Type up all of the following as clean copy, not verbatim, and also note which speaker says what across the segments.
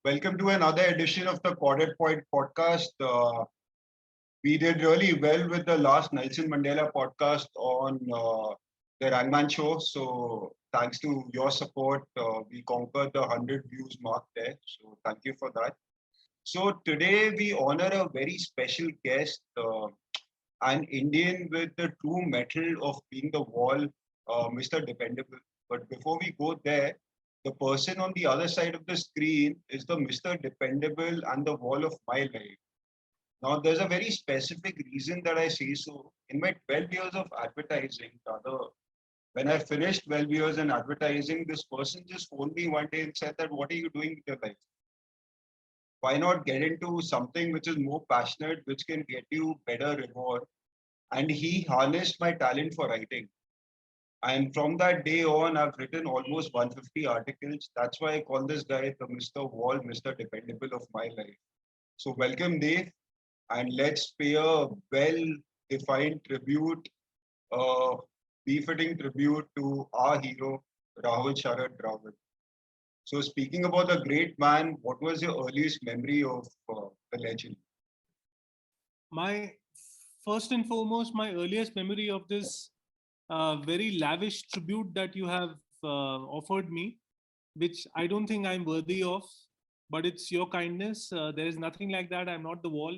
Speaker 1: Welcome to another edition of the Corded Point podcast. We did really well with the last Nelson Mandela podcast on the Rangman show. So, thanks to your support, we conquered the 100 views mark there. So, thank you for that. So, today we honor a very special guest, an Indian with the true metal of being the wall, Mr. Dependable. But before we go there, the person on the other side of the screen is the Mr. Dependable and the wall of my life. Now, there's a very specific reason that I say so. In my 12 years of advertising, rather, when I finished 12 years in advertising, this person just phoned me one day and said that, what are you doing with your life? Why not get into something which is more passionate, which can get you better reward? And he harnessed my talent for writing. And from that day on, I've written almost 150 articles. That's why I call this guy the Mr. Wall, Mr. Dependable of my life. So welcome, Dave, and let's pay a well-defined tribute, a befitting tribute to our hero, Rahul Sharad Dravid. So speaking about the great man, what was your earliest memory of the legend?
Speaker 2: My first and foremost, my earliest memory of this very lavish tribute that you have offered me, which I don't think I'm worthy of, but it's your kindness. There is nothing like that. I'm not the wall.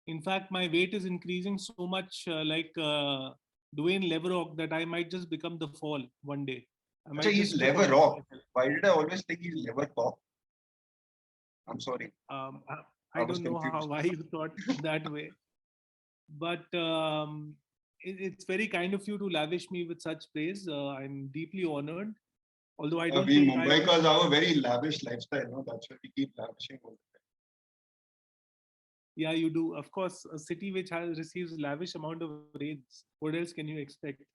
Speaker 2: In fact, my weight is increasing so much, like Dwayne Leverock, that I might just become the fall one day. I
Speaker 1: So
Speaker 2: might
Speaker 1: he's
Speaker 2: just trip
Speaker 1: Lever
Speaker 2: over
Speaker 1: Rock.
Speaker 2: myself.
Speaker 1: Why did I always think he's Lever Cock? I'm sorry,
Speaker 2: Um, I
Speaker 1: I
Speaker 2: I
Speaker 1: was
Speaker 2: don't know how
Speaker 1: confused.
Speaker 2: why you thought that way, but it's very kind of you to lavish me with such praise. I'm deeply honored. Although I don't
Speaker 1: We
Speaker 2: think I would.
Speaker 1: Mumbaikars have a very lavish lifestyle, no? That's why we keep lavishing all the
Speaker 2: Yeah, you do. Of course, a city which has receives lavish amount of rains. What else can you expect?
Speaker 1: time.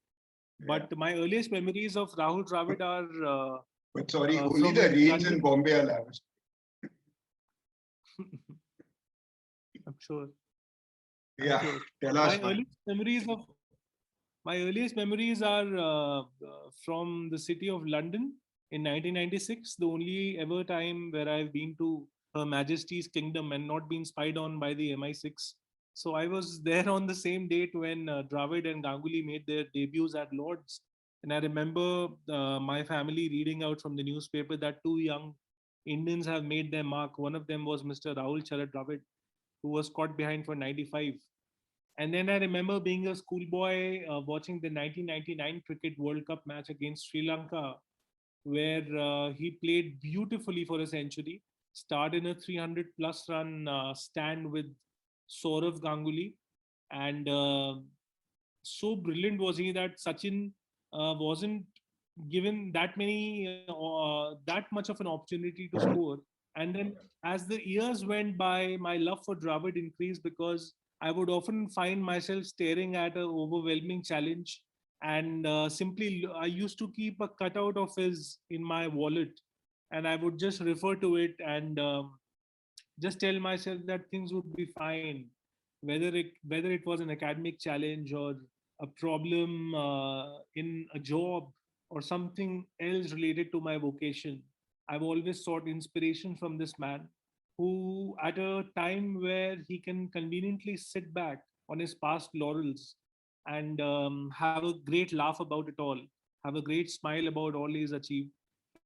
Speaker 1: Yeah.
Speaker 2: But my earliest memories of Rahul Dravid are
Speaker 1: But sorry, only
Speaker 2: from
Speaker 1: the
Speaker 2: his
Speaker 1: rains in
Speaker 2: London.
Speaker 1: Bombay are lavish.
Speaker 2: I'm sure. I'm
Speaker 1: Yeah,
Speaker 2: sure.
Speaker 1: tell
Speaker 2: My
Speaker 1: us, man.
Speaker 2: earliest memories of my earliest memories are from the city of London in 1996. The only ever time where I've been to Her Majesty's Kingdom and not been spied on by the MI6. So I was there on the same date when Dravid and Ganguly made their debuts at Lords. And I remember my family reading out from the newspaper that two young Indians have made their mark. One of them was Mr. Rahul Charat Dravid, who was caught behind for 95. And then I remember being a schoolboy watching the 1999 Cricket World Cup match against Sri Lanka, where he played beautifully for a century, starred in a 300 plus run stand with Saurav Ganguly. And so brilliant was he that Sachin wasn't given that much of an opportunity to score. And then as the years went by, my love for Dravid increased because I would often find myself staring at an overwhelming challenge, and I used to keep a cutout of his in my wallet, and I would just refer to it and just tell myself that things would be fine, whether it was an academic challenge or a problem in a job or something else related to my vocation. I've always sought inspiration from this man who, at a time where he can conveniently sit back on his past laurels and have a great laugh about it all, have a great smile about all he's achieved,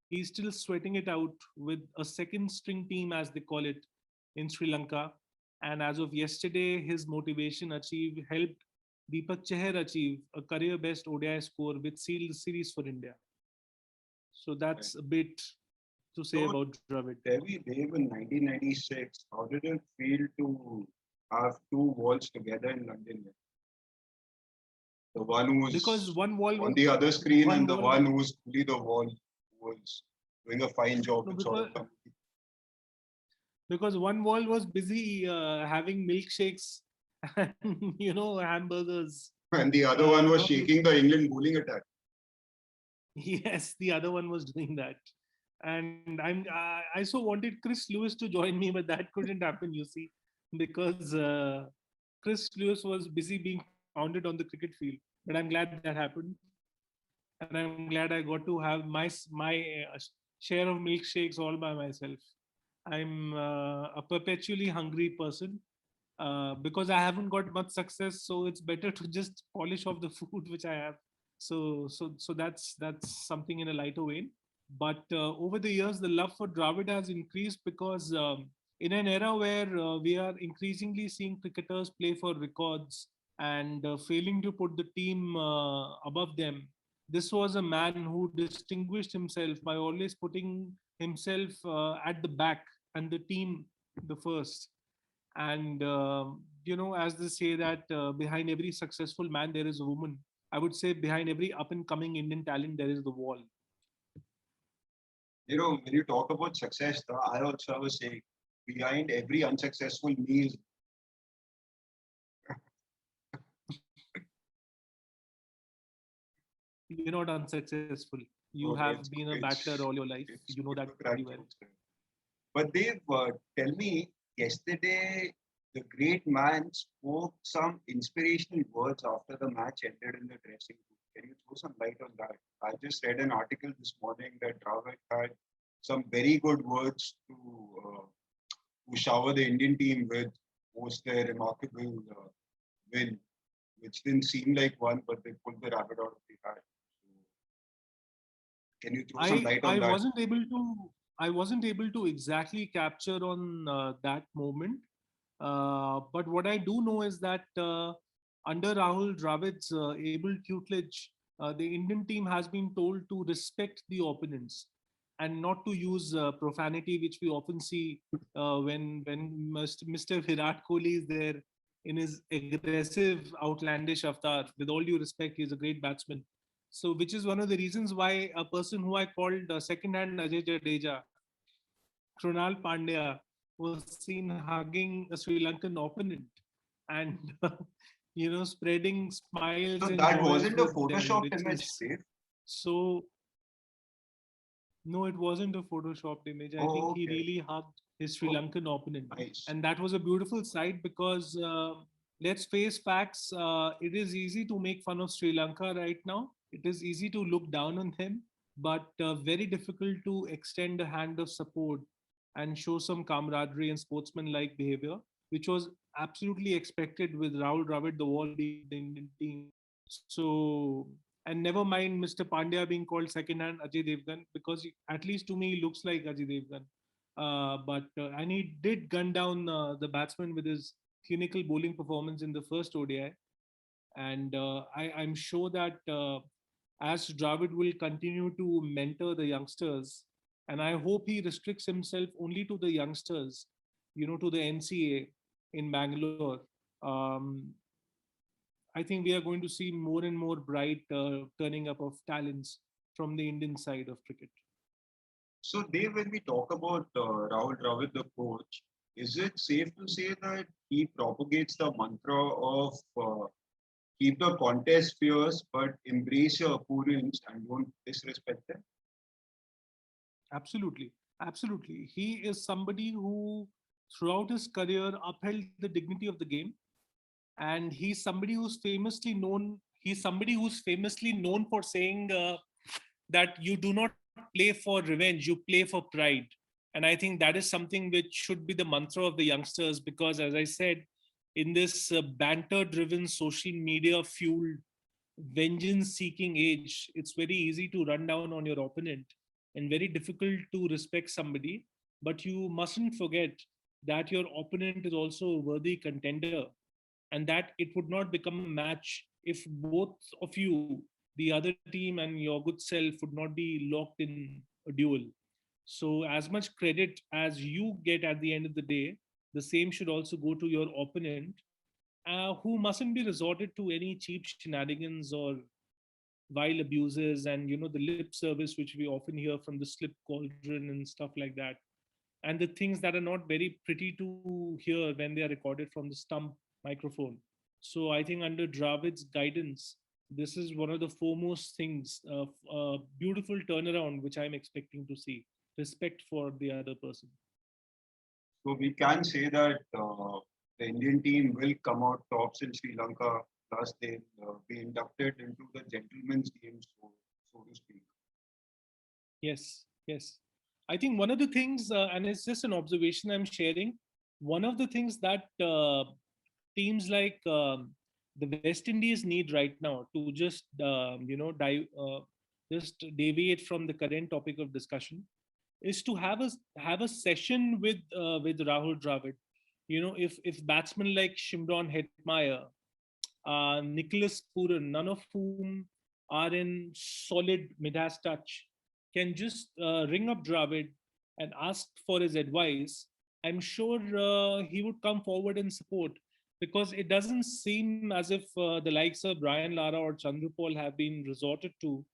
Speaker 2: he's still sweating it out with a second string team, as they call it, in Sri Lanka. And as of yesterday, his motivation achieve helped Deepak Chahar achieve a career best ODI score which sealed the series for India. So
Speaker 1: Right.
Speaker 2: that's a bit to say
Speaker 1: So,
Speaker 2: about Dravid.
Speaker 1: Devi Dave in 1996, how did it feel to have two walls together in London? The one
Speaker 2: Because
Speaker 1: who's
Speaker 2: one wall
Speaker 1: on
Speaker 2: was
Speaker 1: the other screen
Speaker 2: one
Speaker 1: and the
Speaker 2: wall
Speaker 1: one who's fully the wall who was doing a fine job
Speaker 2: no
Speaker 1: with sort of
Speaker 2: because one wall was busy having milkshakes and hamburgers.
Speaker 1: and the other one was
Speaker 2: Not
Speaker 1: shaking the England bowling attack.
Speaker 2: Yes, the other one was doing that. And I so wanted Chris Lewis to join me, but that couldn't happen, you see, because Chris Lewis was busy being pounded on the cricket field. But I'm glad that happened, and I'm glad I got to have my share of milkshakes all by myself. I'm a perpetually hungry person because I haven't got much success. So it's better to just polish off the food which I have. So that's something in a lighter vein. But over the years, the love for Dravid has increased because in an era where we are increasingly seeing cricketers play for records and failing to put the team above them, this was a man who distinguished himself by always putting himself at the back and the team the first. And as they say that behind every successful man there is a woman, I would say behind every up and coming Indian talent there is the wall.
Speaker 1: When you talk about success, I also have a saying: behind every unsuccessful me is.
Speaker 2: You're not unsuccessful. You
Speaker 1: Okay,
Speaker 2: have been a battler all your life.
Speaker 1: it's
Speaker 2: You know
Speaker 1: good
Speaker 2: that
Speaker 1: to crack
Speaker 2: very well.
Speaker 1: jokes. But Dave, tell me, yesterday the great man spoke some inspirational words after the match ended in the dressing room. Can you throw some light on that? I just read an article this morning that Dravid had some very good words to shower the Indian team with post their remarkable win, which didn't seem like one, but they pulled the rabbit out of the hat. So, can you throw some
Speaker 2: I
Speaker 1: light on
Speaker 2: I
Speaker 1: that?
Speaker 2: wasn't able to I wasn't able to exactly capture on that moment. But what I do know is that under Rahul Dravid's able tutelage, the Indian team has been told to respect the opponents and not to use profanity, which we often see when Mr. Virat Kohli is there in his aggressive, outlandish avatar. With all due respect, he's a great batsman. So, which is one of the reasons why a person who I called second-hand Ajay Jadeja, Krunal Pandya, was seen hugging a Sri Lankan opponent and spreading smiles
Speaker 1: So
Speaker 2: and
Speaker 1: that
Speaker 2: joys
Speaker 1: wasn't a
Speaker 2: with them,
Speaker 1: photoshopped
Speaker 2: which
Speaker 1: image,
Speaker 2: is
Speaker 1: Dave.
Speaker 2: so. No, it wasn't a photoshopped image. I think
Speaker 1: Oh,
Speaker 2: he
Speaker 1: okay.
Speaker 2: really hugged his Sri
Speaker 1: Oh,
Speaker 2: Lankan opponent,
Speaker 1: nice.
Speaker 2: and that was a beautiful sight because let's face facts. It is easy to make fun of Sri Lanka right now. It is easy to look down on them, but very difficult to extend a hand of support and show some camaraderie and sportsman-like behavior, which was absolutely expected with Rahul Dravid, the wall being the Indian team. So, and never mind Mr. Pandya being called second-hand Ajay Devgan, because at least to me he looks like Ajay Devgan. And he did gun down the batsman with his clinical bowling performance in the first ODI. And I'm sure that as Dravid will continue to mentor the youngsters, and I hope he restricts himself only to the youngsters, to the NCA in Bangalore. Um, I think we are going to see more and more bright turning up of talents from the Indian side of cricket.
Speaker 1: So, Dave, when we talk about Rahul Dravid, the coach, is it safe to say that he propagates the mantra of keep the contest fierce, but embrace your opponents and don't disrespect them?
Speaker 2: Absolutely. Absolutely. He is somebody who, throughout his career, upheld the dignity of the game. And he's somebody who's famously known for saying that you do not play for revenge, you play for pride. And I think that is something which should be the mantra of the youngsters, because as I said, in this banter driven, social media fueled, vengeance seeking age, it's very easy to run down on your opponent and very difficult to respect somebody. But you mustn't forget that your opponent is also a worthy contender, and that it would not become a match if both of you, the other team and your good self, would not be locked in a duel. So, as much credit as you get at the end of the day, the same should also go to your opponent, who mustn't be resorted to any cheap shenanigans or vile abuses and the lip service which we often hear from the slip cauldron and stuff like that, and the things that are not very pretty to hear when they are recorded from the stump microphone. So I think under Dravid's guidance, this is one of the foremost things of a beautiful turnaround which I'm expecting to see. Respect for the other person.
Speaker 1: So we can say that the Indian team will come out tops in Sri Lanka, plus they'll be inducted into the gentlemen's game, so to speak.
Speaker 2: Yes, yes. I think one of the things, and it's just an observation I'm sharing, one of the things that teams like the West Indies need right now to just just deviate from the current topic of discussion is to have a session with Rahul Dravid. You know, if batsmen like Shimron Hetmeyer, Nicholas Puran, none of whom are in solid Midas touch, can just ring up Dravid and ask for his advice, I'm sure he would come forward and support, because it doesn't seem as if the likes of Brian Lara or Chandrapal have been resorted to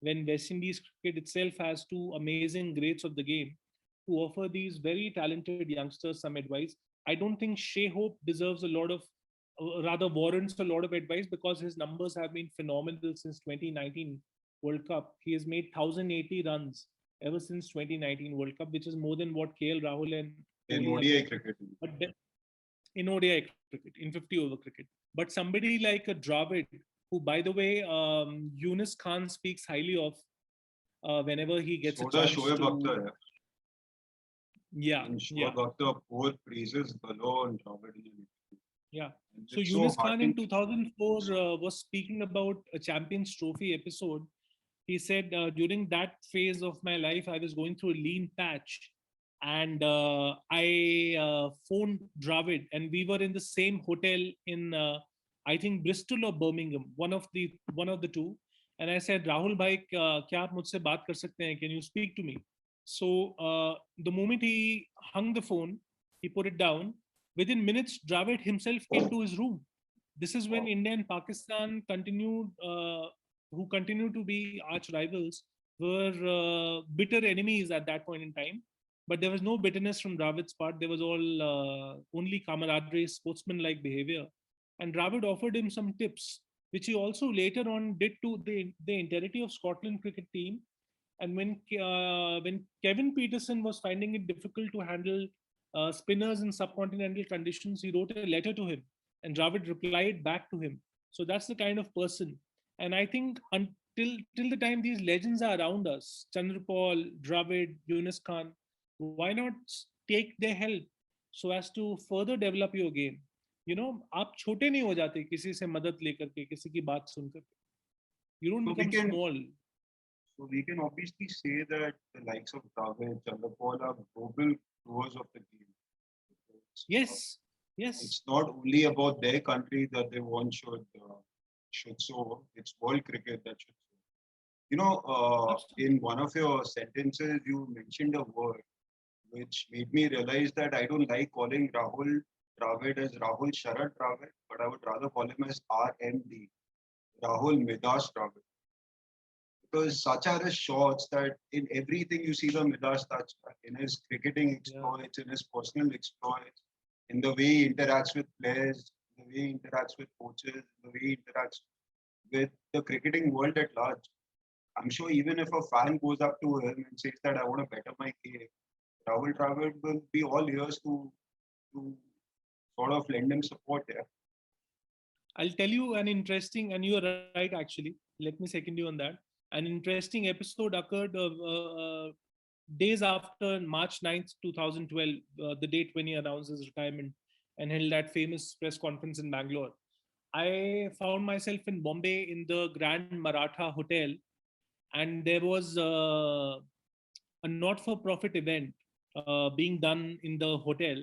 Speaker 2: when West Indies cricket itself has two amazing greats of the game to offer these very talented youngsters some advice. I don't think Shea Hope deserves a lot of, rather warrants a lot of advice, because his numbers have been phenomenal since 2019 World Cup. He has made 1080 runs ever since 2019 World Cup, which is more than what KL Rahul and
Speaker 1: In
Speaker 2: Kohli have
Speaker 1: ODI
Speaker 2: done.
Speaker 1: cricket.
Speaker 2: But in ODI cricket, in 50 over cricket. But somebody like a Dravid, who, by the way, Yunus Khan speaks highly of whenever he gets a
Speaker 1: So does
Speaker 2: chance
Speaker 1: Shoaib
Speaker 2: to.
Speaker 1: Akhtar.
Speaker 2: Yeah,
Speaker 1: And
Speaker 2: yeah,
Speaker 1: Shoaib Akhtar pour praises below on Dravid.
Speaker 2: yeah.
Speaker 1: And
Speaker 2: So
Speaker 1: it's so
Speaker 2: Yunus Khan in
Speaker 1: heartening.
Speaker 2: 2004 was speaking about a Champions Trophy episode. He said, during that phase of my life, I was going through a lean patch, and I phoned Dravid, and we were in the same hotel in, I think, Bristol or Birmingham, one of the two. And I said, Rahul bhai, क्या आप मुझसे बात कर सकते हैं? Can you speak to me? So the moment he hung the phone, he put it down. Within minutes, Dravid himself came to his room. This is when
Speaker 1: Wow.
Speaker 2: India and Pakistan who continue to be arch rivals, were bitter enemies at that point in time. But there was no bitterness from Dravid's part. There was all only camaraderie, sportsman-like behavior. And Dravid offered him some tips, which he also later on did to the entirety of Scotland cricket team. And when Kevin Peterson was finding it difficult to handle spinners in subcontinental conditions, he wrote a letter to him, and Dravid replied back to him. So that's the kind of person. And I think until till the time these legends are around us, Chandrapal, Dravid, Yunus Khan, why not take their help so as to further develop your game? You know, आप छोटे नहीं हो जाते किसी से मदद लेकर के, किसी की बात सुनकर के. You don't
Speaker 1: So we
Speaker 2: become
Speaker 1: can
Speaker 2: small.
Speaker 1: so we can obviously say that the likes of Dravid, Chandrapal are global pros of the game. It's,
Speaker 2: Yes, yes,
Speaker 1: it's not only about their country that they want should sow. It's world cricket that should sow.
Speaker 2: absolutely.
Speaker 1: In one of your sentences, you mentioned a word which made me realize that I don't like calling Rahul Dravid as Rahul Sharad Dravid, but I would rather call him as RMD, Rahul Midas Dravid. Because such are his shots that in everything you see the Midas touch, in his cricketing
Speaker 2: Yeah.
Speaker 1: exploits, in his personal exploits, in the way he interacts with players, the way he interacts with coaches, the way he interacts with the cricketing world at large. I'm sure even if a fan goes up to him and says that I want to better my game, Rahul Dravid will be all ears to sort of lend him support there.
Speaker 2: I'll tell you an interesting, and you're right actually. Let me second you on that. An interesting episode occurred days after March 9th, 2012, the date when he announced his retirement and held that famous press conference in Bangalore. I found myself in Bombay in the Grand Maratha Hotel, and there was a not-for-profit event being done in the hotel.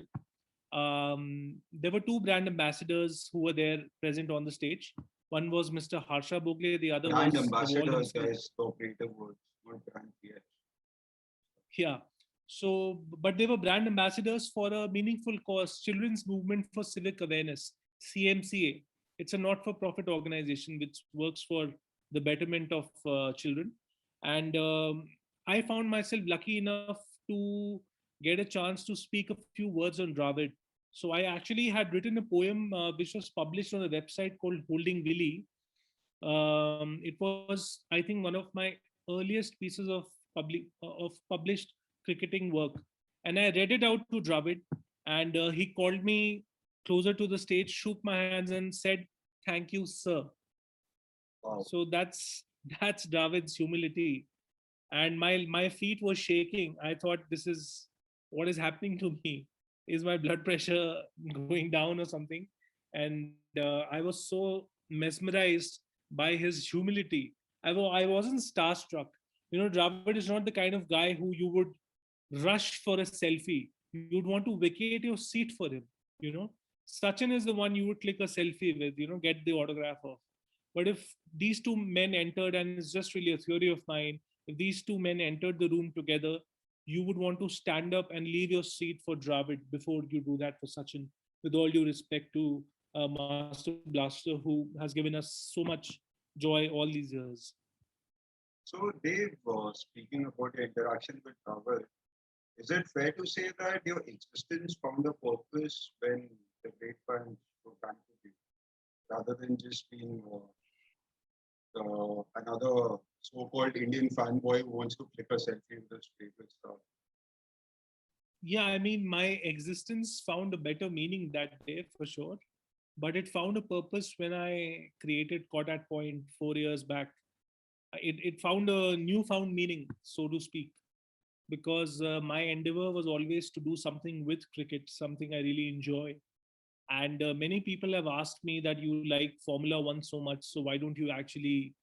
Speaker 2: There were two brand ambassadors who were there present on the stage. One was Mr. Harsha Bogle, the other
Speaker 1: Brand
Speaker 2: was the Wall
Speaker 1: ambassadors,
Speaker 2: himself.
Speaker 1: guys, the operative words, not brand PH.
Speaker 2: Yeah. So, but they were brand ambassadors for a meaningful cause, Children's Movement for Civic Awareness, CMCA. It's a not-for-profit organization which works for the betterment of children. And I found myself lucky enough to get a chance to speak a few words on Dravid. So I actually had written a poem which was published on a website called Holding Willie. It was, I think, one of my earliest pieces of published cricketing work, and I read it out to Dravid, and he called me closer to the stage, shook my hands, and said, "Thank you, sir."
Speaker 1: Wow.
Speaker 2: So that's Dravid's humility, and my feet were shaking. I thought, this is what is happening to me. Is my blood pressure going down or something? And I was so mesmerized by his humility. I wasn't starstruck. Dravid is not the kind of guy who you would rush for a selfie. You'd want to vacate your seat for him. You know, Sachin is the one you would click a selfie with. Get the autograph of. But if these two men entered, and it's just really a theory of mine, if these two men entered the room together, you would want to stand up and leave your seat for Dravid before you do that for Sachin. With all due respect to Master Blaster, who has given us so much joy all these years.
Speaker 1: So, Dave, speaking about your interaction with Dravid, is it fair to say that your existence found a purpose when the great fans were trying to be, rather than just being another so-called Indian fanboy who wants to click a selfie with his favorite star?
Speaker 2: Yeah, I mean, my existence found a better meaning that day for sure. But it found a purpose when I created Caught at Point 4 years back. It found a newfound meaning, so to speak, because my endeavor was always to do something with cricket, something I really enjoy. And many people have asked me that you like Formula One so much, so why don't you actually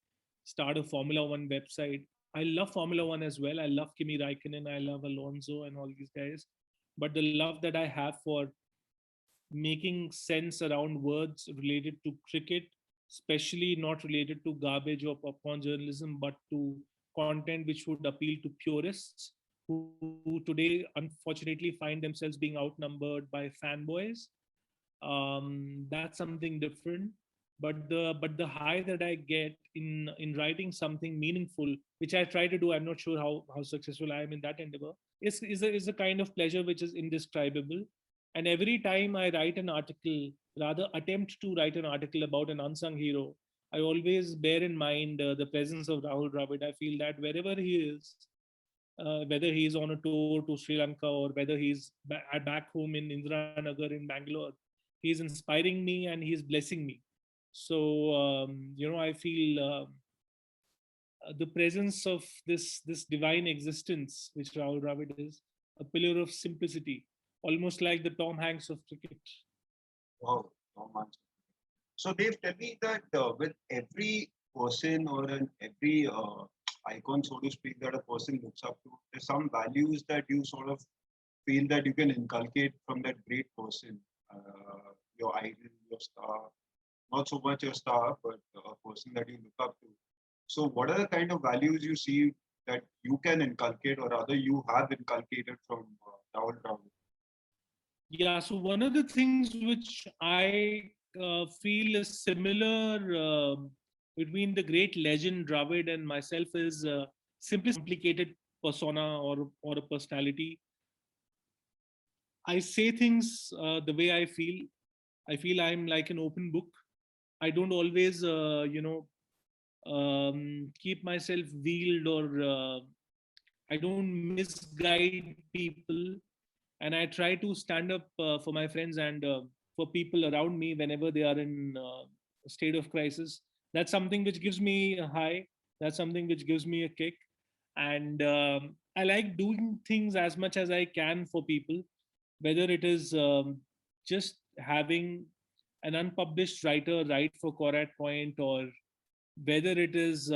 Speaker 2: start a Formula One website? I love Formula One as well. I love Kimi Raikkonen, I love Alonso and all these guys. But the love that I have for making sense around words related to cricket, especially not related to garbage or popcorn journalism, but to content which would appeal to purists who today unfortunately find themselves being outnumbered by fanboys. That's something different. But the high that I get in writing something meaningful, which I try to do, I'm not sure how successful I am in that endeavor, is a kind of pleasure which is indescribable. And every time I write an article, rather attempt to write an article about an unsung hero, I always bear in mind the presence of Rahul Dravid. I feel that wherever he is, whether he's on a tour to Sri Lanka or whether he's back home in Indiranagar in Bangalore, he's inspiring me and he's blessing me. So I feel the presence of this divine existence, which Rahul Dravid is, a pillar of simplicity, almost like the Tom Hanks of cricket.
Speaker 1: Wow, so much. So, Dave, tell me that with every person or every icon, so to speak, that a person looks up to, there's some values that you sort of feel that you can inculcate from that great person, your idol, your star, not so much your star, but a person that you look up to. So, what are the kind of values you see that you can inculcate, or rather you have inculcated from Rahul Dravid?
Speaker 2: Yeah, so one of the things which I feel is similar between the great legend Dravid and myself is simply complicated persona or a personality. I say things the way I feel. I feel I'm like an open book. I don't always, keep myself veiled or I don't misguide people. And I try to stand up for my friends and for people around me whenever they are in a state of crisis. That's something which gives me a high. That's something which gives me a kick. And I like doing things as much as I can for people, whether it is just having an unpublished writer write for Korat Point, or whether it is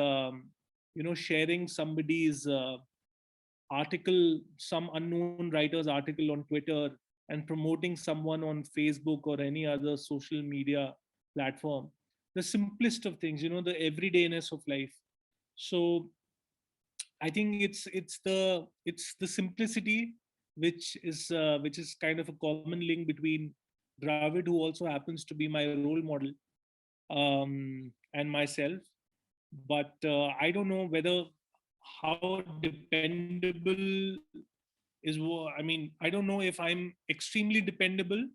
Speaker 2: sharing somebody's article, some unknown writer's article on Twitter, and promoting someone on Facebook or any other social media platform. The simplest of things, the everydayness of life. So I think it's the simplicity which is kind of a common link between Dravid, who also happens to be my role model, and myself. But I don't know whether how dependable I mean, I don't know if I'm extremely dependable.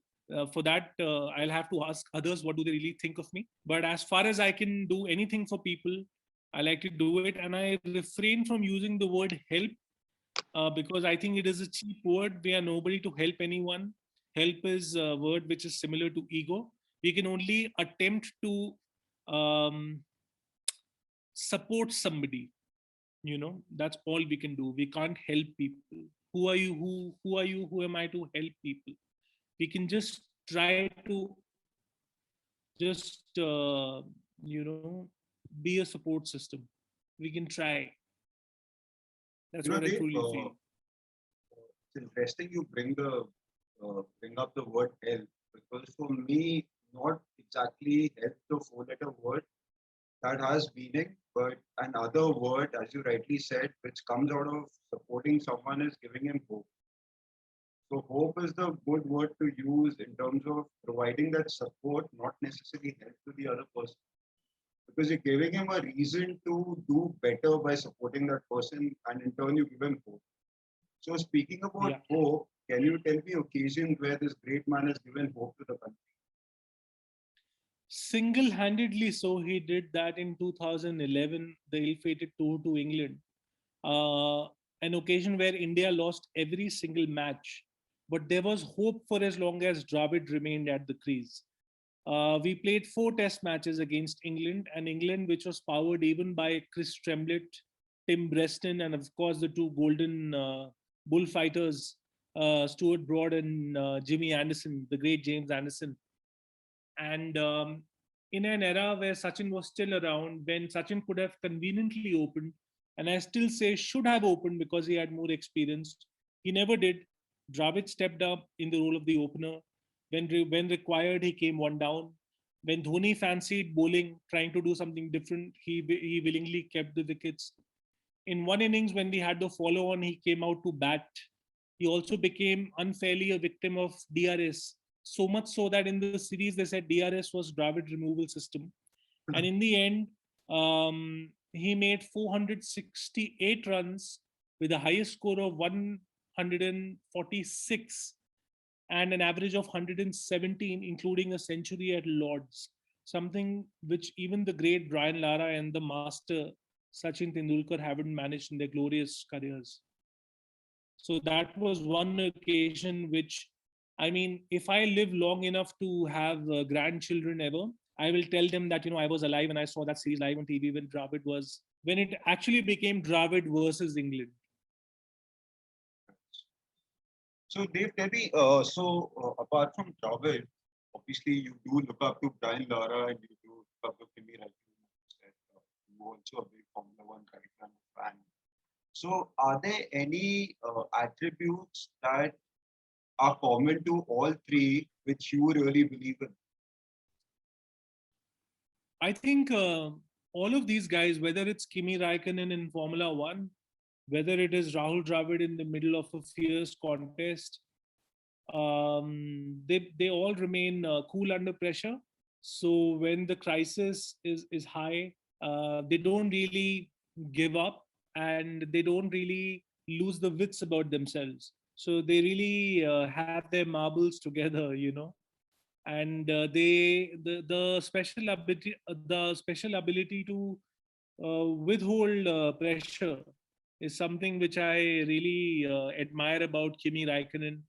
Speaker 2: For that, I'll have to ask others what do they really think of me. But as far as I can do anything for people, I like to do it, and I refrain from using the word help because I think it is a cheap word. We are nobody to help anyone. Help is a word which is similar to ego. We can only attempt to um, support somebody. That's all we can do. We can't help people. Who are you? Who are you? Who am I to help people? We can just try to just be a support system. We can try. That's what I
Speaker 1: Dave,
Speaker 2: truly feel.
Speaker 1: it's interesting you bring up the word help, because for me, not exactly help the four-letter word that has meaning, but another word, as you rightly said, which comes out of supporting someone is giving him hope. So hope is the good word to use in terms of providing that support, not necessarily help to the other person, because you're giving him a reason to do better by supporting that person, and in turn you give him hope. So speaking about
Speaker 2: Yeah.
Speaker 1: hope, can you tell me occasions where this great man has given hope to the country?
Speaker 2: Single-handedly, so he did that in 2011, the ill-fated tour to England, uh, an occasion where India lost every single match, but there was hope for as long as Dravid remained at the crease. We played 4 test matches against England, and England, which was powered even by Chris Tremlett, Tim Breston, and of course the two golden bullfighters, Stuart Broad and Jimmy Anderson, the great James Anderson. And in an era where Sachin was still around, when Sachin could have conveniently opened, and I still say should have opened because he had more experience, he never did. Dravid stepped up in the role of the opener. When required, he came one down. When Dhoni fancied bowling, trying to do something different, he willingly kept the wickets. In one innings, when we had the follow on, he came out to bat. He also became unfairly a victim of DRS. So much so that in the series they said DRS was Dravid removal system. And in the end, he made 468 runs with a highest score of 146 and an average of 117, including a century at Lords, something which even the great Brian Lara and the master Sachin Tendulkar haven't managed in their glorious careers. So that was one occasion which, I mean, if I live long enough to have grandchildren ever, I will tell them that, I was alive and I saw that series live on TV when Dravid was, when it actually became Dravid versus England.
Speaker 1: So Dave, tell me, apart from Dravid, obviously you do look up to Brian Lara and you do look up to Kimi Räikkönen. You're also a big Formula One character and fan. So are there any attributes that are common to all three which you really believe in?
Speaker 2: I think all of these guys, whether it's Kimi Raikkonen in Formula One, whether it is Rahul Dravid in the middle of a fierce contest, they all remain cool under pressure. So when the crisis is high, they don't really give up, and they don't really lose the wits about themselves. So they really have their marbles together, and the special ability to withhold pressure is something which I really admire about Kimi Raikkonen.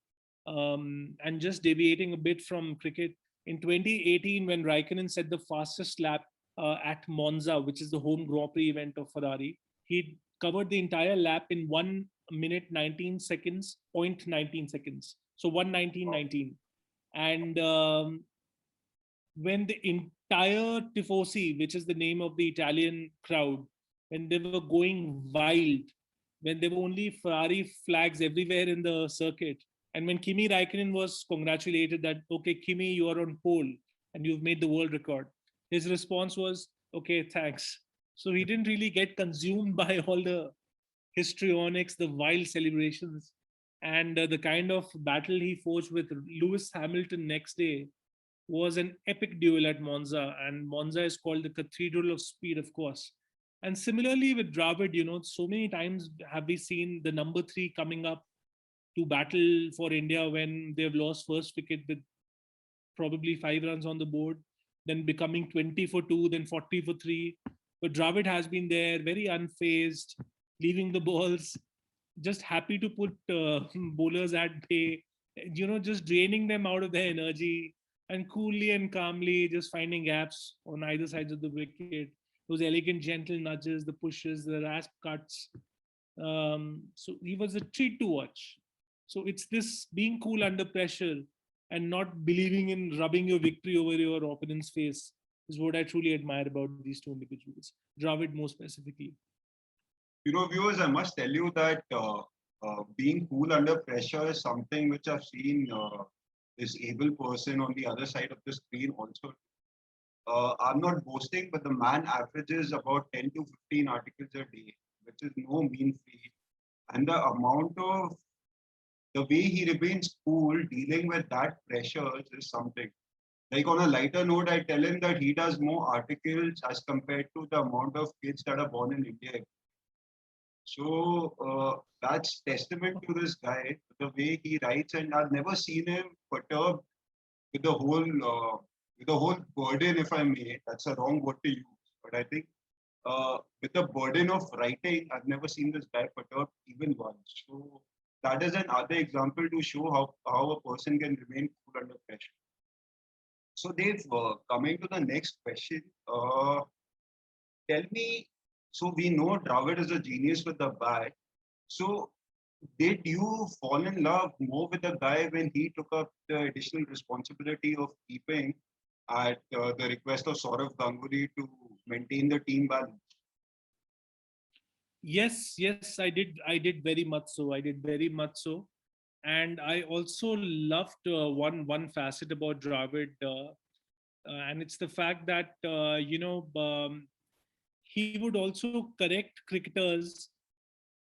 Speaker 2: And just deviating a bit from cricket, in 2018, when Raikkonen set the fastest lap at Monza, which is the home Grand Prix event of Ferrari, he covered the entire lap in 1 minute 19 seconds, 0.19 seconds. So 1:19:19. And when the entire tifosi, which is the name of the Italian crowd, when they were going wild, when there were only Ferrari flags everywhere in the circuit, and when Kimi Raikkonen was congratulated that, okay, Kimi, you are on pole and you've made the world record, his response was, okay, thanks. So he didn't really get consumed by all the histrionics, the wild celebrations, and the kind of battle he forged with Lewis Hamilton next day was an epic duel at Monza, and Monza is called the Cathedral of Speed, of course. And similarly with Dravid, so many times have we seen the number 3 coming up to battle for India when they've lost first wicket with probably 5 runs on the board, then becoming 20 for 2, then 40 for 3. But Dravid has been there, very unfazed, leaving the balls, just happy to put bowlers at bay, just draining them out of their energy and coolly and calmly just finding gaps on either sides of the wicket. those elegant, gentle nudges, the pushes, the rasp cuts. So he was a treat to watch. So it's this being cool under pressure and not believing in rubbing your victory over your opponent's face is what I truly admire about these two individuals, Dravid more specifically.
Speaker 1: Viewers, I must tell you that being cool under pressure is something which I've seen this able person on the other side of the screen also. I'm not boasting, but the man averages about 10 to 15 articles a day, which is no mean feat. And the amount of the way he remains cool dealing with that pressure is something. Like on a lighter note, I tell him that he does more articles as compared to the amount of kids that are born in India. So that's testament to this guy, the way he writes, and I've never seen him perturbed with the whole burden, if I may. That's a wrong word to use, but I think with the burden of writing, I've never seen this guy perturbed even once. So that is another example to show how a person can remain cool under pressure. So Dave, coming to the next question, tell me, so we know Dravid is a genius with the bat. So did you fall in love more with the guy when he took up the additional responsibility of keeping at the request of Saurav Ganguly to maintain the team balance?
Speaker 2: Yes, I did very much so. I did very much so. And I also loved one facet about Dravid, and it's the fact that he would also correct cricketers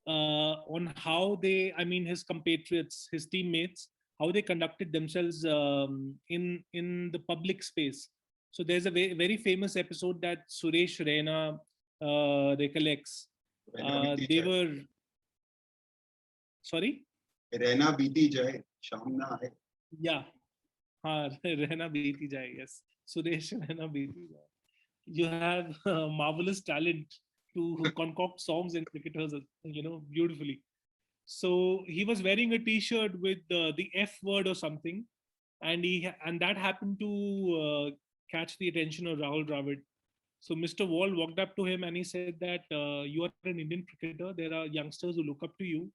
Speaker 2: on how they, I mean, his compatriots, his teammates, how they conducted themselves in the public space. So there's a very famous episode that Suresh Raina recollects. They were sorry.
Speaker 1: Rehna Biti Jai, Shamna hai.
Speaker 2: Yeah, Rehna Beeti Jai. Yes, Suresh Rehna Beeti Jai. You have marvelous talent to concoct songs and cricketers, beautifully. So he was wearing a T-shirt with the F word or something, and that happened to catch the attention of Rahul Dravid. So Mr. Wall walked up to him and he said that you are an Indian cricketer. There are youngsters who look up to you.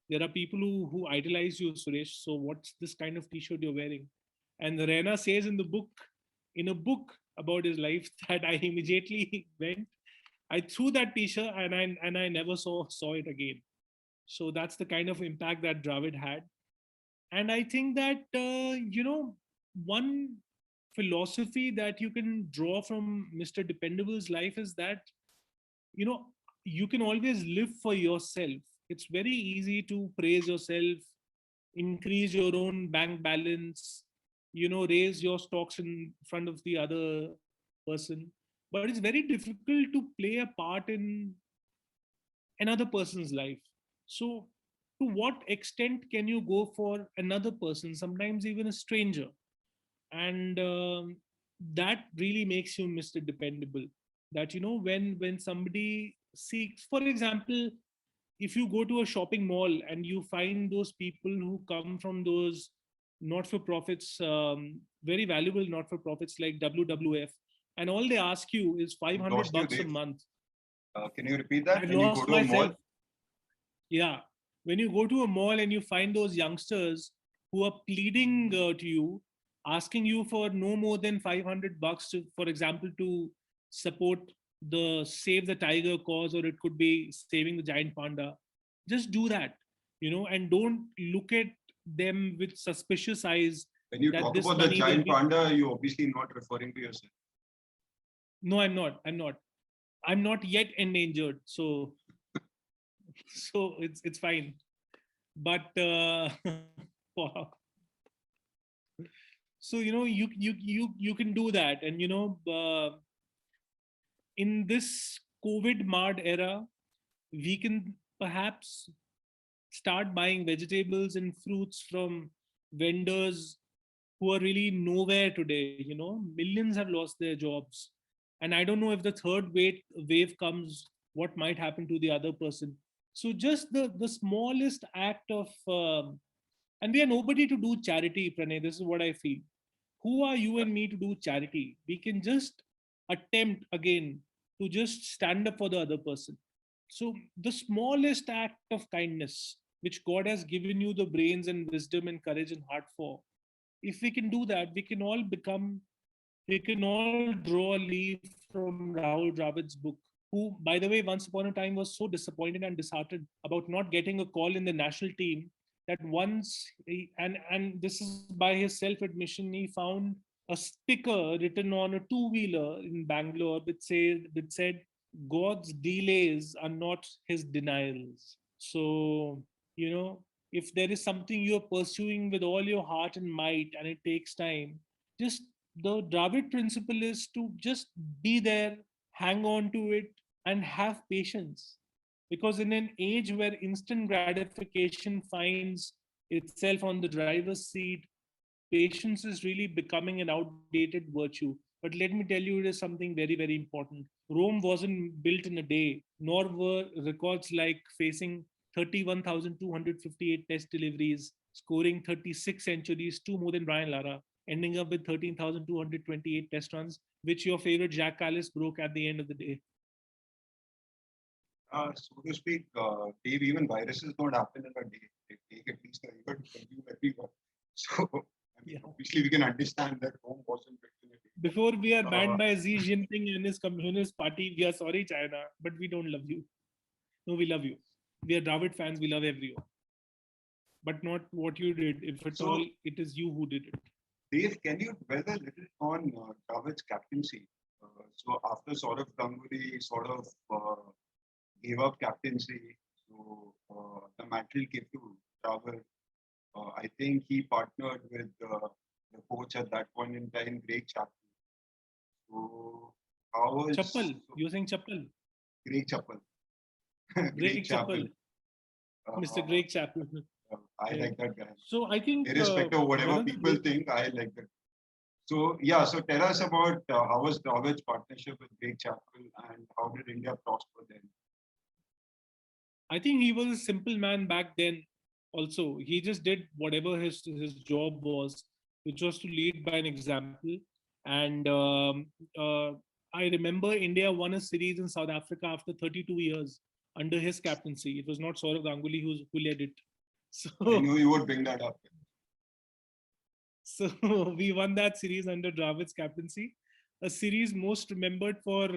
Speaker 2: There are people who idolize you, Suresh. So what's this kind of T-shirt you're wearing? And Raina says in a book about his life, that I immediately went. I threw that T-shirt and I never saw it again. So that's the kind of impact that Dravid had. And I think that one philosophy that you can draw from Mr. Dependable's life is that you know you can always live for yourself. It's very easy to praise yourself, increase your own bank balance, raise your stocks in front of the other person, but it's very difficult to play a part in another person's life. So to what extent can you go for another person, sometimes even a stranger? And that really makes you Mr. Dependable. That when somebody seeks, for example, if you go to a shopping mall and you find those people who come from those not for profits, very valuable not for profits like WWF, and all they ask you is
Speaker 1: Lost you,
Speaker 2: $500 a
Speaker 1: Dave.
Speaker 2: month.
Speaker 1: Can you repeat
Speaker 2: I
Speaker 1: that? When you go
Speaker 2: lost
Speaker 1: to a mall,
Speaker 2: myself. Yeah, when you go to a mall and you find those youngsters who are pleading to you, asking you for no more than $500 to, for example, to support the Save the Tiger cause, or it could be saving the giant panda. Just do that, and don't look at them with suspicious eyes
Speaker 1: when you
Speaker 2: that
Speaker 1: talk
Speaker 2: this
Speaker 1: about the
Speaker 2: money will
Speaker 1: giant
Speaker 2: be.
Speaker 1: panda, you're obviously not referring to yourself.
Speaker 2: No, I'm not. I'm not yet endangered, so so it's fine. But wow. So you can do that, and in this COVID marred era, we can perhaps start buying vegetables and fruits from vendors who are really nowhere today. Millions have lost their jobs, and I don't know if the third wave comes, what might happen to the other person. So just the smallest act of and we are nobody to do charity, Pranay. This is what I feel. Who are you and me to do charity? We can just attempt again to just stand up for the other person. So the smallest act of kindness, which God has given you the brains and wisdom and courage and heart for, if we can do that, we can all draw a leaf from Rahul Dravid's book, who, by the way, once upon a time was so disappointed and disheartened about not getting a call in the national team that and this is by his self admission, he found a sticker written on a two-wheeler in Bangalore which said, God's delays are not his denials. So, you know, if there is something you're pursuing with all your heart and might and it takes time, just the Dravid principle is to just be there, hang on to it, and have patience. Because in an age where instant gratification finds itself on the driver's seat, patience is really becoming an outdated virtue. But let me tell you, it is something very, very important. Rome wasn't built in a day, nor were records like facing 31,258 test deliveries, scoring 36 centuries, two more than Brian Lara, ending up with 13,228 test runs, which your favorite Jack Callis broke at the end of the day.
Speaker 1: So to speak, Dave, even viruses don't happen in a day. They take at least a year to consume everyone. So, I mean,
Speaker 2: Yeah.
Speaker 1: obviously, we can understand that Rome wasn't built in a day.
Speaker 2: Before we are banned by Xi Jinping and his Communist Party, we are sorry, China, but we don't love you. No, we love you. We are Dravid fans. We love everyone, but not what you did. If at all,
Speaker 1: So,
Speaker 2: it is you who did it.
Speaker 1: Dave, can you dwell a little on Dravid's captaincy? So, after Saurav Ganguly sort of gave up captaincy, so the mantle came to Dravid. I think he partnered with the coach at that point in time, Greg Chappell. So, how was
Speaker 2: Chappal, you're saying Chappal?
Speaker 1: Greg Chappell?
Speaker 2: Greg Chappal, Mr.
Speaker 1: Uh,
Speaker 2: Greg Chappal.
Speaker 1: I
Speaker 2: Yeah.
Speaker 1: like that guy.
Speaker 2: So I think
Speaker 1: Irrespective of
Speaker 2: one
Speaker 1: whatever
Speaker 2: of the
Speaker 1: people think, I like that. So yeah, so tell us about how was Dravid's partnership with Greg Chappell and how did India prosper then?
Speaker 2: I think he was a simple man back then. Also, he just did whatever his job was, which was to lead by an example. And I remember India won a series in South Africa after 32 years under his captaincy. It was not Saurav Ganguly who led it.
Speaker 1: I
Speaker 2: So,
Speaker 1: knew you would bring that up.
Speaker 2: so we won that series under Dravid's captaincy. A series most remembered for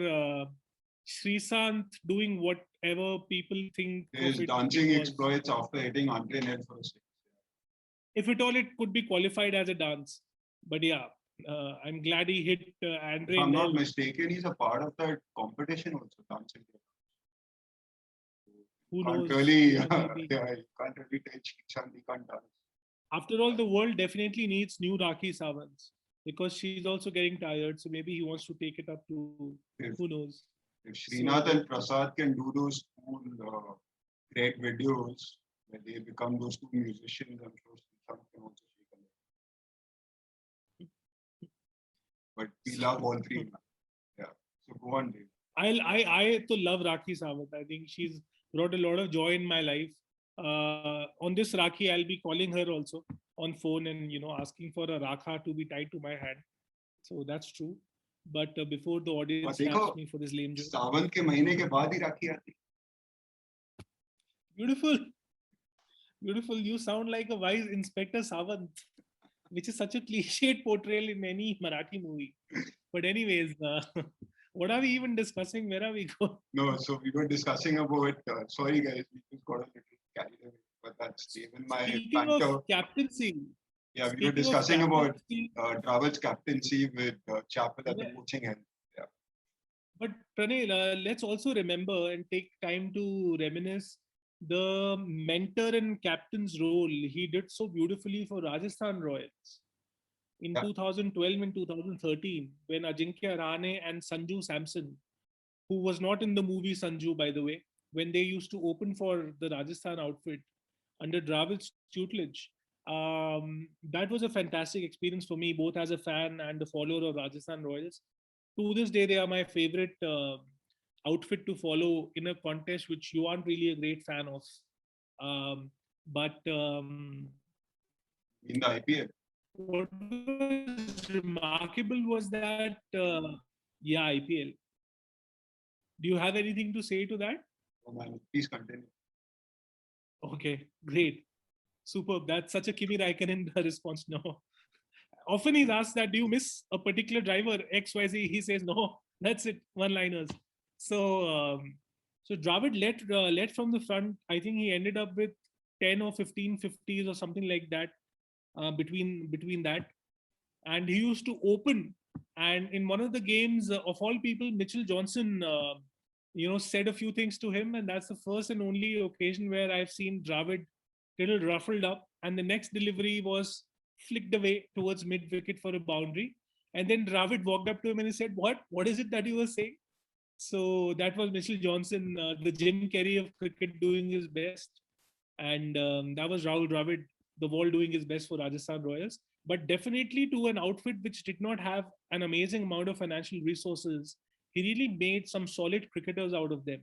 Speaker 2: Srisant doing whatever people think
Speaker 1: His
Speaker 2: of it
Speaker 1: dancing
Speaker 2: was.
Speaker 1: exploits after hitting Andre Nel for a six.
Speaker 2: If at all, it could be qualified as a dance. But yeah, I'm glad he hit Andre
Speaker 1: If I'm not
Speaker 2: Nel.
Speaker 1: mistaken, he's a part of that competition also, dancing.
Speaker 2: Who
Speaker 1: Can't
Speaker 2: knows?
Speaker 1: really,
Speaker 2: Maybe.
Speaker 1: yeah, you can't really tell Shishan, he can't dance.
Speaker 2: After all, the world definitely needs new Rakhi Sawants because she's also getting tired. So maybe he wants to take it up to
Speaker 1: If,
Speaker 2: who knows.
Speaker 1: if Srinath and Prasad can do those cool, great videos where they become those two musicians, I'm sure Srinath can also shake a leg. But we love all three. Man. Yeah. So go on, Dave.
Speaker 2: I to love Rakhi Sawant. I think she's brought a lot of joy in my life. On this Rakhi, I'll be calling her also on phone and asking for a Rakha to be tied to my hand. So that's true. But before the audience snaps me for this lame joke.
Speaker 1: सावन के महीने के बाद ही राखी आती.
Speaker 2: Beautiful. Beautiful. You sound like a wise Inspector Sawant, which is such a cliched portrayal in any Marathi movie. But anyways, what are we even discussing? Where are we going?
Speaker 1: No, so we were discussing about. Sorry, guys, we just got a little carried away, but that's even my
Speaker 2: Speaking
Speaker 1: banter.
Speaker 2: of captaincy.
Speaker 1: Yeah, we were discussing about Dravid's captaincy with Chappell at the coaching end. Yeah.
Speaker 2: But Pranay, let's also remember and take time to reminisce the mentor and captain's role he did so beautifully for Rajasthan Royals in 2012 and 2013 when Ajinkya Rahane and Sanju Samson, who was not in the movie Sanju, by the way, when they used to open for the Rajasthan outfit under Dravid's tutelage. That was a fantastic experience for me, both as a fan and a follower of Rajasthan Royals. To this day, they are my favorite outfit to follow in a contest which you aren't really a great fan of. But
Speaker 1: in the IPL.
Speaker 2: What was remarkable was that, IPL. Do you have anything to say to that?
Speaker 1: Oh man, please continue.
Speaker 2: Okay, great. Superb. That's such a Kimi Raikkonen response. No. Often he's asked that, do you miss a particular driver, XYZ? He says, no, that's it, one-liners. So Dravid led from the front. I think he ended up with 10 or 15 50s or something like that, between that. And he used to open. And in one of the games, of all people, Mitchell Johnson, said a few things to him. And that's the first and only occasion where I've seen Dravid little ruffled up. And the next delivery was flicked away towards mid wicket for a boundary. And then Dravid walked up to him and he said, What is it that you were saying? So that was Mitchell Johnson, the Jim Carrey of cricket, doing his best. And that was Rahul Dravid, the ball, doing his best for Rajasthan Royals. But definitely to an outfit which did not have an amazing amount of financial resources, he really made some solid cricketers out of them.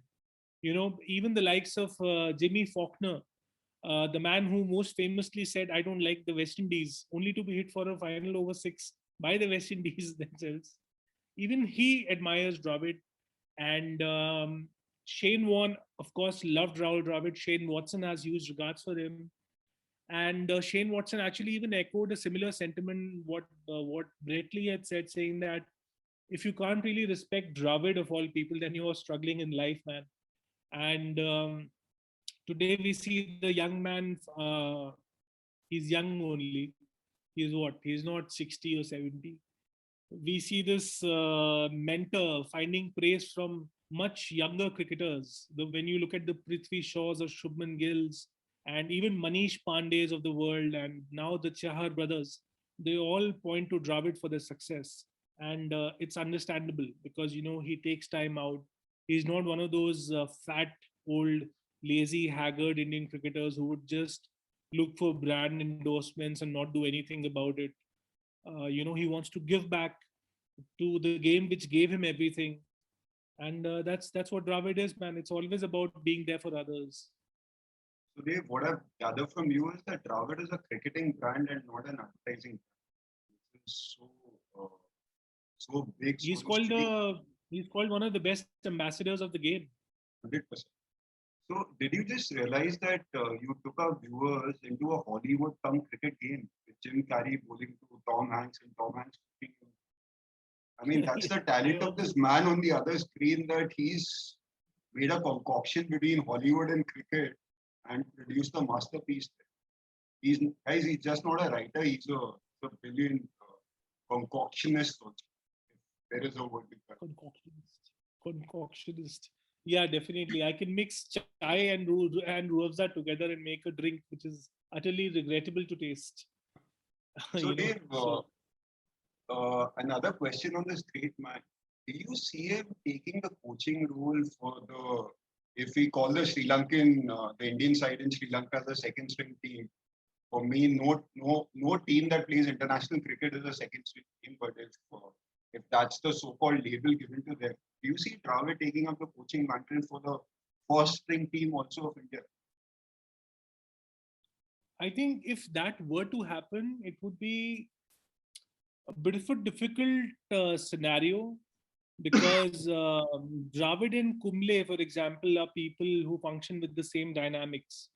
Speaker 2: Even the likes of Jimmy Faulkner, the man who most famously said, I don't like the West Indies, only to be hit for a final over six by the West Indies themselves. Even he admires Dravid. And Shane Warne, of course, loved Rahul Dravid. Shane Watson has used regards for him. And Shane Watson actually even echoed a similar sentiment, what Brett Lee had said, saying that if you can't really respect Dravid of all people, then you are struggling in life, man. And today we see the young man, he's young only. He's what? He's not 60 or 70. We see this mentor finding praise from much younger cricketers. When you look at the Prithvi Shaws or Shubman Gills, and even Manish Pande's of the world, and now the Chahar brothers, they all point to Dravid for their success. And it's understandable because, he takes time out. He's not one of those fat, old, lazy, haggard Indian cricketers who would just look for brand endorsements and not do anything about it. He wants to give back to the game which gave him everything. And that's what Dravid is, man. It's always about being there for others.
Speaker 1: So Dave, what I've gathered from you is that Dravid is a cricketing brand and not an advertising brand. It's so so big, so
Speaker 2: He's called
Speaker 1: intriguing,
Speaker 2: he's called one of the best ambassadors of the game.
Speaker 1: 100%. So did you just realize that you took our viewers into a Hollywood come cricket game with Jim Carrey bowling to Tom Hanks and Tom Hanks cooking? I mean, that's the talent of this man on the other screen, that he's made a concoction between Hollywood and cricket and produced a masterpiece. He's just not a writer, he's a brilliant concoctionist also. If there is a word with that.
Speaker 2: Concoctionist. Yeah, definitely. I can mix chai and ruafza together and make a drink which is utterly regrettable to taste.
Speaker 1: So Dave, another question on this great man. Do you see him taking the coaching role for if we call the Sri Lankan, the Indian side in Sri Lanka as a second string team? For me, no team that plays international cricket is a second string team. But if that's the so-called label given to them, do you see Dravid taking up the coaching mantle for the first string team also of India?
Speaker 2: I think if that were to happen, it would be a bit of a difficult scenario because Dravid and Kumble, for example, are people who function with the same dynamics.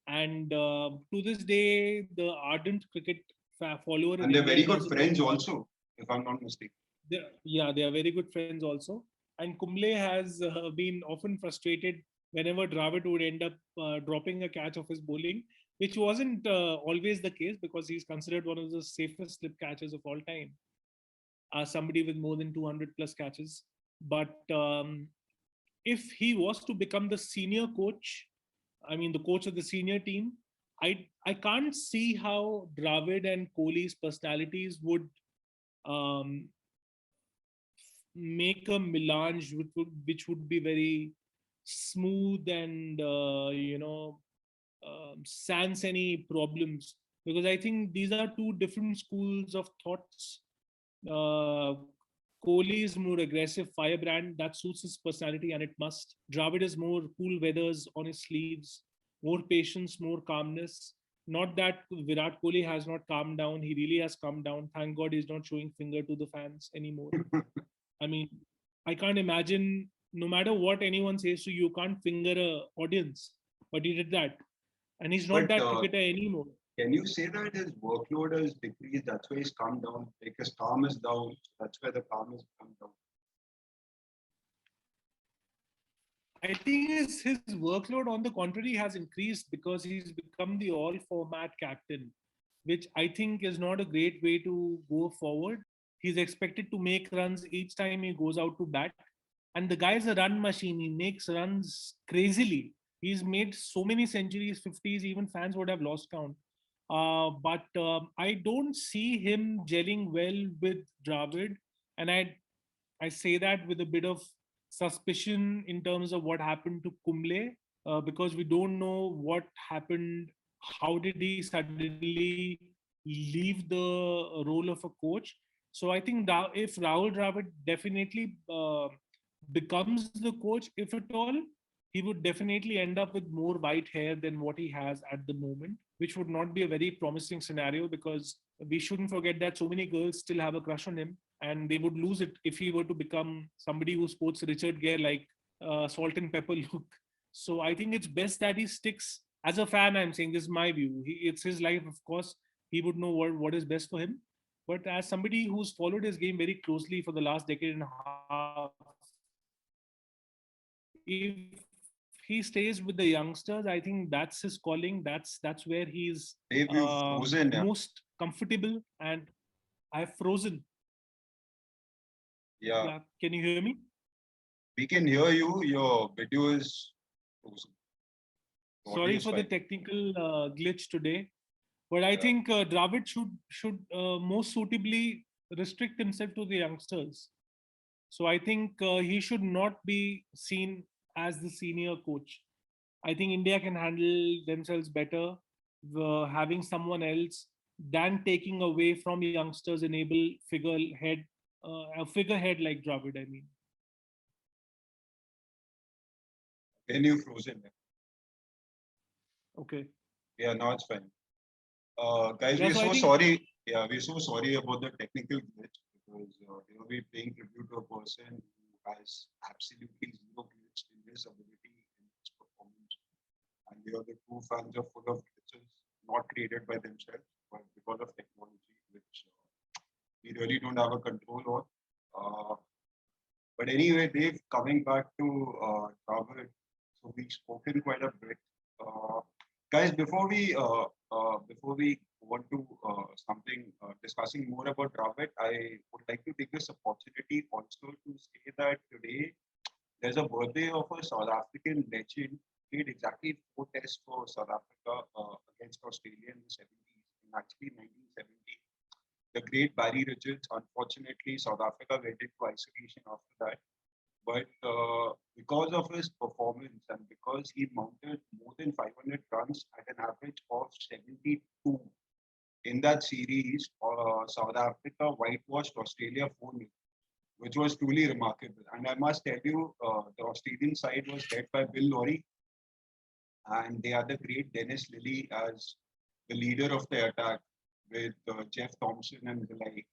Speaker 2: And to this day, the ardent cricket follower,
Speaker 1: and they're very good friends also, if I'm not mistaken.
Speaker 2: They are very good friends also. And Kumble has been often frustrated whenever Dravid would end up dropping a catch of his bowling, which wasn't always the case because he's considered one of the safest slip catchers of all time. Somebody with more than 200 plus catches. But if he was to become the senior coach, I mean, the coach of the senior team, I can't see how Dravid and Kohli's personalities would make a melange which would be very smooth and sans any problems, because I think these are two different schools of thoughts. uh, Kohli is more aggressive firebrand that suits his personality, and it must. Dravid is more cool weathers on his sleeves, more patience, more calmness. Not that Virat Kohli has not calmed down. He really has calmed down. Thank God he's not showing finger to the fans anymore. I mean, I can't imagine no matter what anyone says to you, you can't finger a audience. But he did that, and he's not
Speaker 1: But
Speaker 2: that cricketer anymore.
Speaker 1: can you say that his workload has decreased? That's why he's come down. Like his calm is down. That's why the calm has come down.
Speaker 2: I think his workload, on the contrary, has increased because he's become the all format captain, which I think is not a great way to go forward. He's expected to make runs each time he goes out to bat. And the guy's a run machine. He makes runs crazily. He's made so many centuries, 50s, even fans would have lost count. But I don't see him gelling well with Dravid. And I say that with a bit of suspicion in terms of what happened to Kumble, because we don't know what happened. How did he suddenly leave the role of a coach? So I think that if Rahul Dravid definitely becomes the coach, if at all, he would definitely end up with more white hair than what he has at the moment, which would not be a very promising scenario because we shouldn't forget that so many girls still have a crush on him, and they would lose it if he were to become somebody who sports Richard Gere like salt and pepper look. So I think it's best that he sticks. As a fan, I'm saying this is my view. It's his life, of course. He would know what is best for him. But as somebody who's followed his game very closely for the last decade and a half, if he stays with the youngsters, I think that's his calling. That's where he's
Speaker 1: Dave, you've frozen. Yeah.
Speaker 2: most comfortable. And I've frozen.
Speaker 1: Yeah.
Speaker 2: Yeah, can you hear me?
Speaker 1: We can hear you. Your video is frozen.
Speaker 2: Sorry for the technical glitch today, but I think Dravid should most suitably restrict himself to the youngsters. So I think he should not be seen as the senior coach. I think India can handle themselves better having someone else than taking away from youngsters enable a figurehead like Dravid. I mean,
Speaker 1: Can you frozen?
Speaker 2: okay.
Speaker 1: Yeah, now it's fine. Guys,
Speaker 2: Yeah,
Speaker 1: we're
Speaker 2: so
Speaker 1: so sorry. Yeah, we're so sorry about the technical glitch because we're paying tribute to a person who has absolutely zero glitch in his ability in his performance. And the true fans are full of glitches, not created by themselves, but because of technology, which we really don't have a control on. But anyway, Dave, coming back to Dravid, so we've spoken quite a bit. Guys, before we go on to something discussing more about Dravid, I would like to take this opportunity also to say that today there's a birthday of a South African legend. Played exactly 4 tests for South Africa against Australia in the 70s, in actually 1970. The great Barry Richards. Unfortunately, South Africa went into isolation after that. But because of his performance and because he mounted more than 500 runs at an average of 72 in that series, South Africa whitewashed Australia 4-0, which was truly remarkable. And I must tell you, the Australian side was led by Bill Lawry, and they had the great Dennis Lilly as the leader of the attack with Jeff Thompson and the like.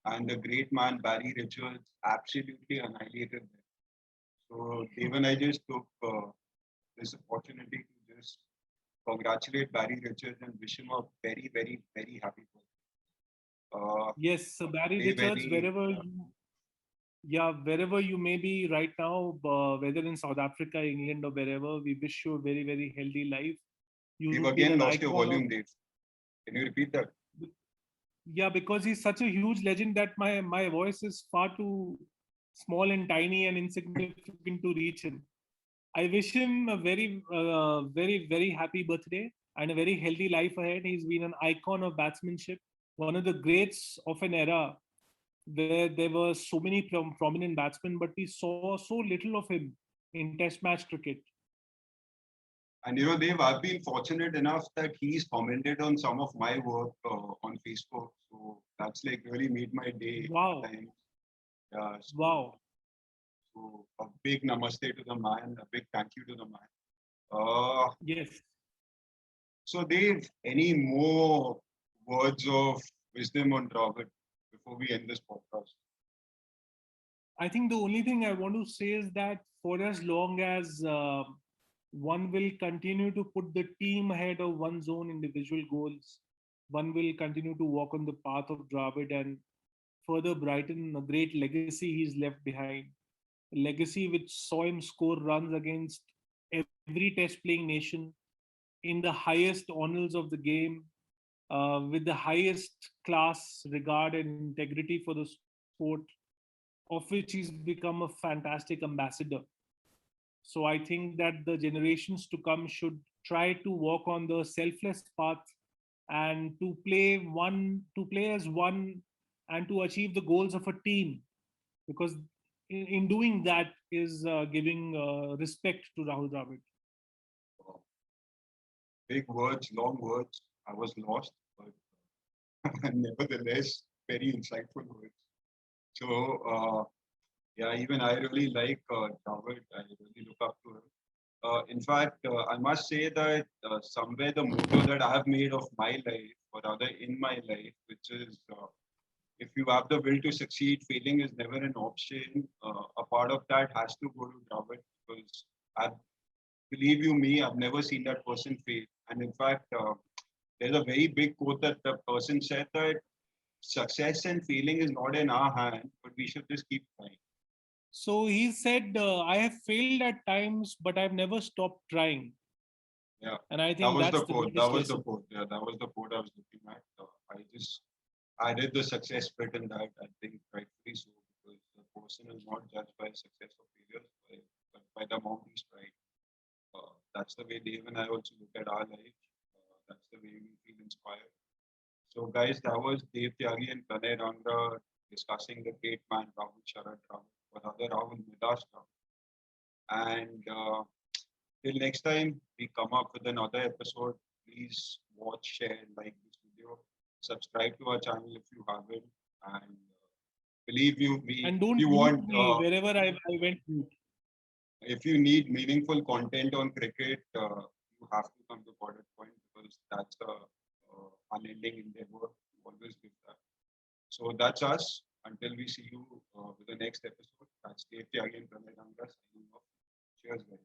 Speaker 1: And the great man Barry Richards absolutely annihilated them. So Dave and I just took this opportunity to just congratulate Barry Richards and wish him a very, very, very happy birthday.
Speaker 2: Yes, so Barry
Speaker 1: Very,
Speaker 2: Richards,
Speaker 1: very,
Speaker 2: wherever you may be right now, whether in South Africa, England, or wherever, we wish you a very, very healthy life.
Speaker 1: You've
Speaker 2: You've been
Speaker 1: again
Speaker 2: an
Speaker 1: lost your
Speaker 2: icon
Speaker 1: volume, Dave. Can you repeat that?
Speaker 2: yeah, because he's such a huge legend that my voice is far too small and tiny and insignificant to reach him. I wish him a very, very happy birthday and a very healthy life ahead. He's been an icon of batsmanship, one of the greats of an era where there were so many prominent batsmen, but we saw so little of him in Test match cricket.
Speaker 1: And Dave, I've been fortunate enough that he's commented on some of my work on Facebook. So that's like really made my day.
Speaker 2: Wow.
Speaker 1: Yeah,
Speaker 2: Wow.
Speaker 1: So a big namaste to the man, a big thank you to the man.
Speaker 2: Yes.
Speaker 1: So Dave, any more words of wisdom on Dravid before we end this podcast?
Speaker 2: I think the only thing I want to say is that for as long as one will continue to put the team ahead of one's own individual goals, one will continue to walk on the path of Dravid and further brighten a great legacy he's left behind. A legacy which saw him score runs against every test playing nation in the highest honors of the game, with the highest class, regard, and integrity for the sport, of which he's become a fantastic ambassador. So I think that the generations to come should try to walk on the selfless path and to play as one and to achieve the goals of a team, because in doing that is giving respect to Rahul Dravid.
Speaker 1: Big words, long words. I was lost, but nevertheless, very insightful words. So, yeah, even I really like Dravid. I really look up to him. In fact, I must say that somewhere the motto that I have made of my life, or rather in my life, which is if you have the will to succeed, failing is never an option. A part of that has to go to Dravid, because I believe you me, I've never seen that person fail. And in fact, there's a very big quote that the person said that success and failing is not in our hand, but we should just keep trying.
Speaker 2: So he said, I have failed at times, but I've never stopped trying.
Speaker 1: Yeah,
Speaker 2: And I
Speaker 1: that
Speaker 2: think
Speaker 1: was
Speaker 2: that's
Speaker 1: the
Speaker 2: the
Speaker 1: quote. That
Speaker 2: biggest
Speaker 1: was the
Speaker 2: lesson.
Speaker 1: quote. Yeah, that was the quote I was looking at. I just added the success bit in that. I think rightfully so, because the person is not judged by success or failure, but by the amount he's tried. That's the way Dave and I also look at our life. That's the way we feel inspired. So, guys, that was Dave Tyagi and Pranay Rangra discussing the great man Rahul Sharad Ram, or rather Rahul Midas Ram. And till next time, we come up with another episode. Please watch, share, like this video, subscribe to our channel if you haven't, and believe you me,
Speaker 2: And
Speaker 1: if
Speaker 2: don't
Speaker 1: you
Speaker 2: mute
Speaker 1: want,
Speaker 2: me wherever I went mute.
Speaker 1: if you need meaningful content on cricket, you have to come to Border Point, because that's a unending endeavor to always give that. So that's us. Until we see you with the next episode, that's Dave Tyagi and Pranay Rangra signing off. Cheers, guys.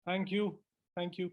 Speaker 2: Thank you. Thank you.